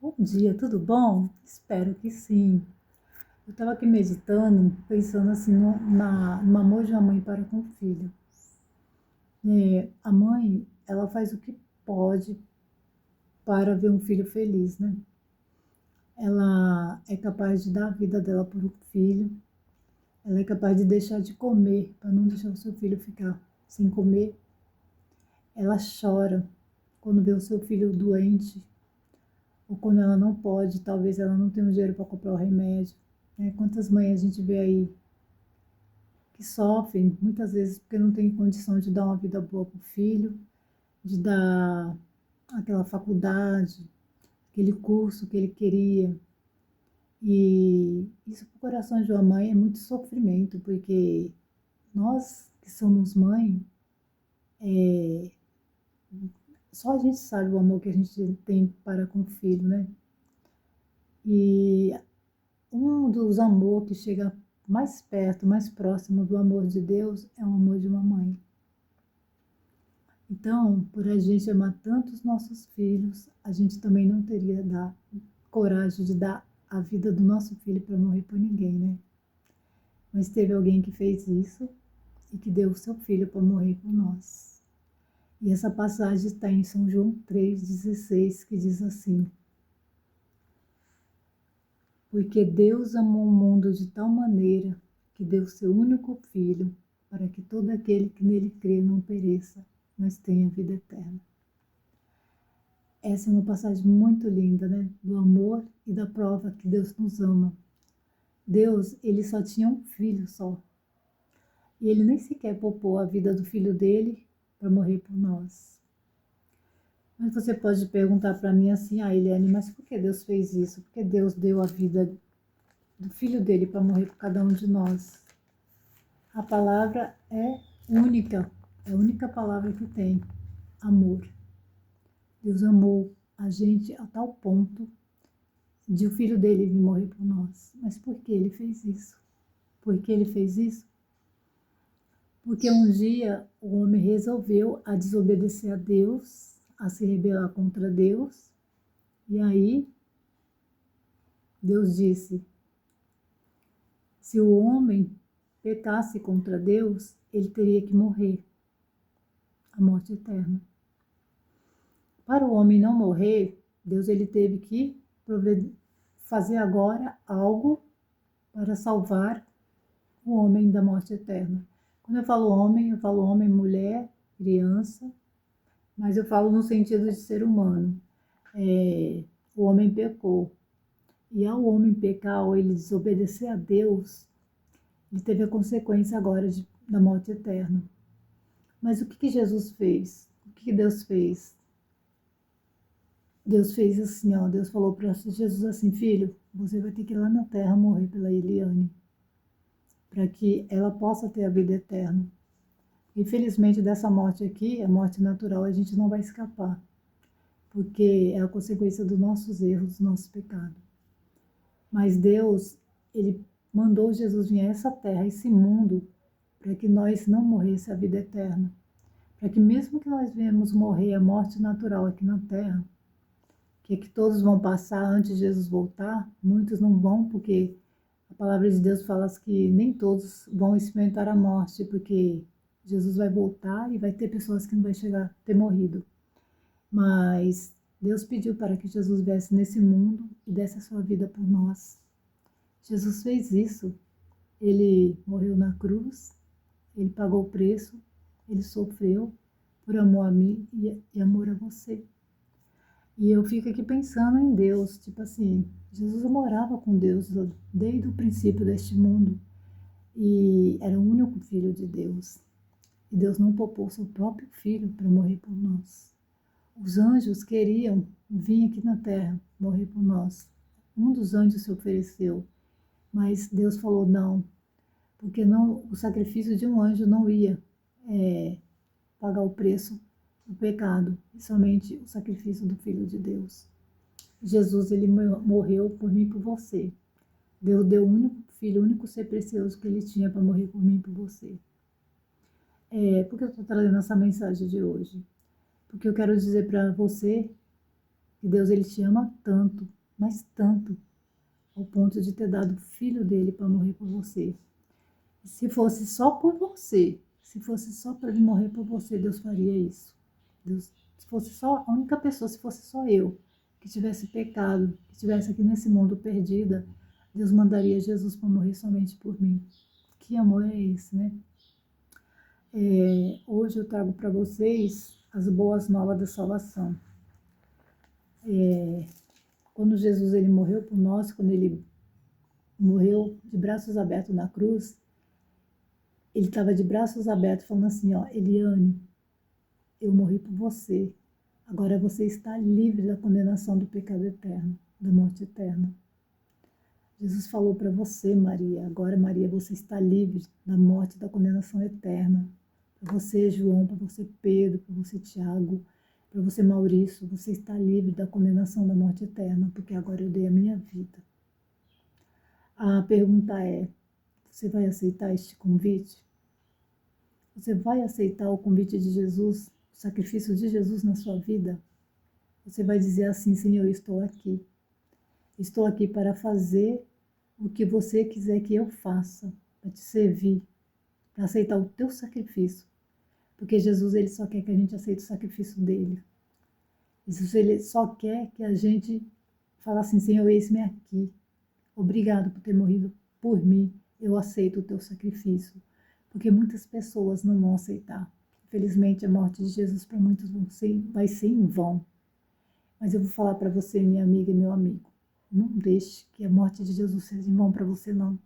Bom dia, tudo bom? Espero que sim. Eu estava aqui meditando, pensando assim no amor de uma mãe para com o filho. A mãe, ela faz o que pode para ver um filho feliz, né? Ela é capaz de dar a vida dela por um filho, ela é capaz de deixar de comer para não deixar o seu filho ficar sem comer. Ela chora quando vê o seu filho doente, ou quando ela não pode, talvez ela não tenha o dinheiro para comprar o remédio. Quantas mães a gente vê aí que sofrem, muitas vezes porque não tem condição de dar uma vida boa para o filho, de dar aquela faculdade, aquele curso que ele queria. E isso para o coração de uma mãe é muito sofrimento, porque nós que somos mãe, só a gente sabe o amor que a gente tem para com o filho, né? E um dos amores que chega mais perto, mais próximo do amor de Deus é o amor de uma mãe. Então, por a gente amar tanto os nossos filhos, a gente também não teria coragem de dar a vida do nosso filho para morrer por ninguém, né? Mas teve alguém que fez isso e que deu o seu filho para morrer por nós. E essa passagem está em São João 3,16, que diz assim: Porque Deus amou o mundo de tal maneira que deu seu único filho, para que todo aquele que nele crê não pereça, mas tenha vida eterna. Essa é uma passagem muito linda, né? Do amor e da prova que Deus nos ama. Deus, ele só tinha um filho só. E ele nem sequer poupou a vida do filho dele para morrer por nós. Mas você pode perguntar para mim assim: Eliane, mas por que Deus fez isso? Por que Deus deu a vida do filho dele para morrer por cada um de nós? A palavra é única, é a única palavra que tem: amor. Deus amou a gente a tal ponto de o filho dele vir morrer por nós. Mas por que ele fez isso? Por que ele fez isso? Porque um dia o homem resolveu a desobedecer a Deus, a se rebelar contra Deus, e aí Deus disse: se o homem pecasse contra Deus, ele teria que morrer, a morte eterna. Para o homem não morrer, Deus ele teve que fazer agora algo para salvar o homem da morte eterna. Quando eu falo homem, mulher, criança, mas eu falo no sentido de ser humano. O homem pecou. E ao homem pecar, ou ele desobedecer a Deus, ele teve a consequência agora da morte eterna. Mas o que Jesus fez? O que Deus fez? Deus fez assim, ó, Deus falou para Jesus assim: filho, você vai ter que ir lá na terra morrer pela Eliane, para que ela possa ter a vida eterna. Infelizmente, dessa morte aqui, a morte natural, a gente não vai escapar, porque é a consequência dos nossos erros, do nosso pecado. Mas Deus, ele mandou Jesus vir a essa terra, esse mundo, para que nós não morresse a vida eterna. Para que mesmo que nós venhamos morrer a morte natural aqui na terra, que é que todos vão passar antes de Jesus voltar, muitos não vão, porque a palavra de Deus fala que nem todos vão experimentar a morte, porque Jesus vai voltar e vai ter pessoas que não vai chegar a ter morrido. Mas Deus pediu para que Jesus viesse nesse mundo e desse a sua vida por nós. Jesus fez isso. Ele morreu na cruz, ele pagou o preço, ele sofreu por amor a mim e amor a você. E eu fico aqui pensando em Deus, tipo assim, Jesus morava com Deus desde o princípio deste mundo e era o único filho de Deus. E Deus não poupou seu próprio filho para morrer por nós. Os anjos queriam vir aqui na terra morrer por nós. Um dos anjos se ofereceu, mas Deus falou não, porque não, o sacrifício de um anjo não ia pagar o preço do pecado, e somente o sacrifício do Filho de Deus. Jesus, ele morreu por mim e por você. Deus deu o único filho, o único ser precioso que ele tinha para morrer por mim e por você. Por que eu estou trazendo essa mensagem de hoje? Porque eu quero dizer para você E Deus, ele te ama tanto, mas tanto, ao ponto de ter dado o filho dele para morrer por você. E se fosse só por você, se fosse só para ele morrer por você, Deus faria isso. Deus, se fosse só a única pessoa, se fosse só eu que tivesse pecado, que estivesse aqui nesse mundo perdida, Deus mandaria Jesus para morrer somente por mim. Que amor é esse, né? Hoje eu trago para vocês as boas novas da salvação. Quando Jesus ele morreu por nós, quando ele morreu de braços abertos na cruz, ele estava de braços abertos falando assim, ó, Eliane, eu morri por você, agora você está livre da condenação do pecado eterno, da morte eterna. Jesus falou para você, Maria, agora Maria, você está livre da morte, da condenação eterna. Para você, João, para você, Pedro, para você, Tiago, para você, Maurício, você está livre da condenação da morte eterna, porque agora eu dei a minha vida. A pergunta é, você vai aceitar este convite? Você vai aceitar o convite de Jesus, o sacrifício de Jesus na sua vida? Você vai dizer assim, Senhor, eu estou aqui. Estou aqui para fazer o que você quiser que eu faça, para te servir, para aceitar o teu sacrifício. Porque Jesus, ele só quer que a gente aceite o sacrifício dele. Jesus, ele só quer que a gente fale assim, Senhor, eis-me aqui. Obrigado por ter morrido por mim. Eu aceito o teu sacrifício. Porque muitas pessoas não vão aceitar. Infelizmente, a morte de Jesus para muitos vai ser em vão. Mas eu vou falar para você, minha amiga e meu amigo. Não deixe que a morte de Jesus seja em vão para você, não.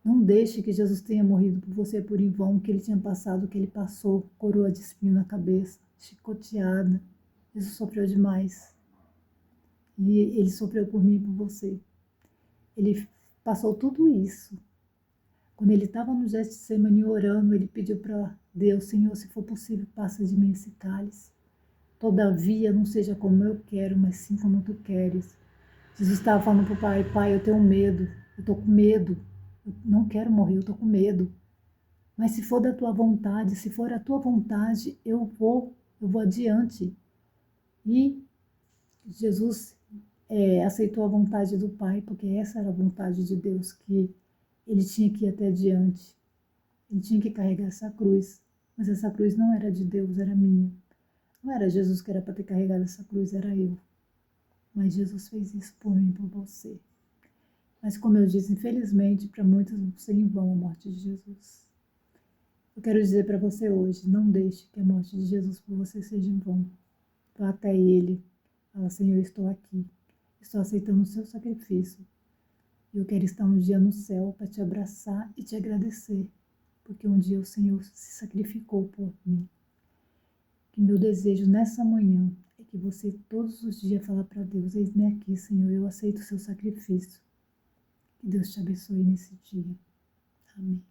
Não deixe que Jesus tenha morrido por você por em vão, que ele tinha passado, que ele passou, coroa de espinho na cabeça, chicoteada. Jesus sofreu demais. E ele sofreu por mim e por você. Ele passou tudo isso. Quando ele estava no Getsemane orando, ele pediu para Deus, Senhor, se for possível, passa de mim esse cálice. Todavia, não seja como eu quero, mas sim como tu queres. Jesus estava falando para o pai, pai, eu tenho medo, eu estou com medo. Eu não quero morrer, eu estou com medo. Mas se for da tua vontade, se for a tua vontade, eu vou adiante. E Jesus aceitou a vontade do Pai, porque essa era a vontade de Deus, que ele tinha que ir até adiante. Ele tinha que carregar essa cruz. Mas essa cruz não era de Deus, era minha. Não era Jesus que era para ter carregado essa cruz, era eu. Mas Jesus fez isso por mim e por você. Mas como eu disse, infelizmente, para muitos não ser em vão a morte de Jesus. Eu quero dizer para você hoje, não deixe que a morte de Jesus por você seja em vão. Vá até Ele, fala, Senhor, eu estou aqui, estou aceitando o seu sacrifício. E eu quero estar um dia no céu para te abraçar e te agradecer, porque um dia o Senhor se sacrificou por mim. Que meu desejo nessa manhã é que você todos os dias fala para Deus, eis-me aqui, Senhor, eu aceito o seu sacrifício. Que Deus te abençoe nesse dia. Amém.